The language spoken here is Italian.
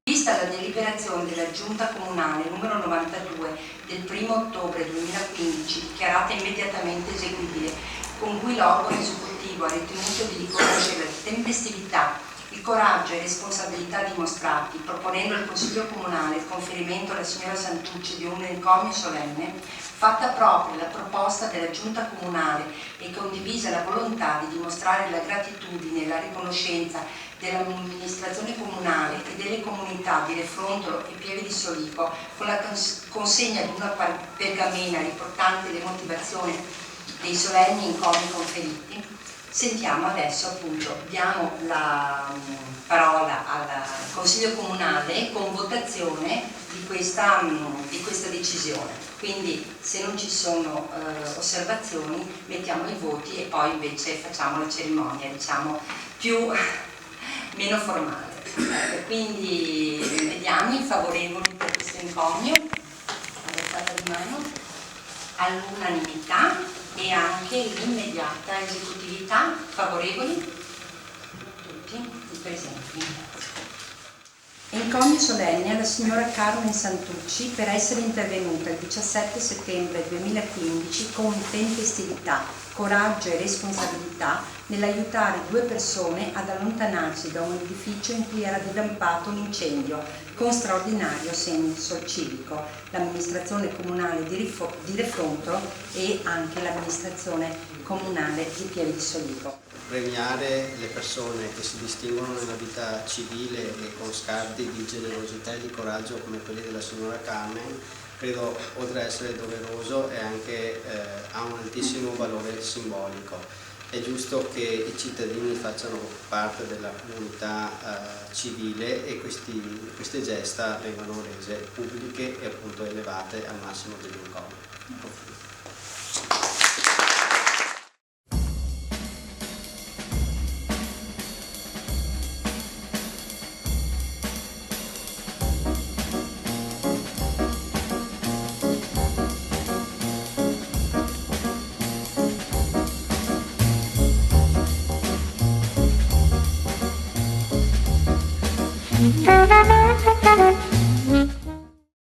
Vista la deliberazione della Giunta Comunale numero 92 del 1° ottobre 2015, dichiarata immediatamente eseguibile, con cui l'organo esecutivo ha ritenuto di riconoscere la tempestività, il coraggio e responsabilità dimostrati, proponendo al Consiglio Comunale il conferimento alla signora Santucci di un encomio solenne, fatta propria la proposta della Giunta Comunale e condivisa la volontà di dimostrare la gratitudine e la riconoscenza dell'amministrazione comunale e delle comunità di Refrontolo e Pieve di Solico con la consegna di una pergamena riportante le motivazioni dei solenni encomi conferiti, sentiamo adesso, appunto, diamo la parola al Consiglio Comunale con votazione di questa decisione. Quindi se non ci sono osservazioni mettiamo i voti e poi invece facciamo la cerimonia, diciamo, meno formale. Quindi vediamo i favorevoli per questo encomio, alzata di mano, all'unanimità e anche l'immediata esecutività. Favorevoli? Tutti i presenti. Encomio solenne alla signora Carmen Santucci per essere intervenuta il 17 settembre 2015 con tempestività, coraggio e responsabilità nell'aiutare 2 persone ad allontanarsi da un edificio in cui era divampato un incendio con straordinario senso civico, l'amministrazione comunale di Refrontolo e anche l'amministrazione comunale di Pieve di Solico. Premiare le persone che si distinguono nella vita civile e con scarti di generosità e di coraggio come quelli della signora Carmen, credo, oltre ad essere doveroso, ha un altissimo valore simbolico. È giusto che i cittadini facciano parte della comunità civile e queste gesta vengano rese pubbliche e appunto elevate al massimo dell'encomio. Thank you.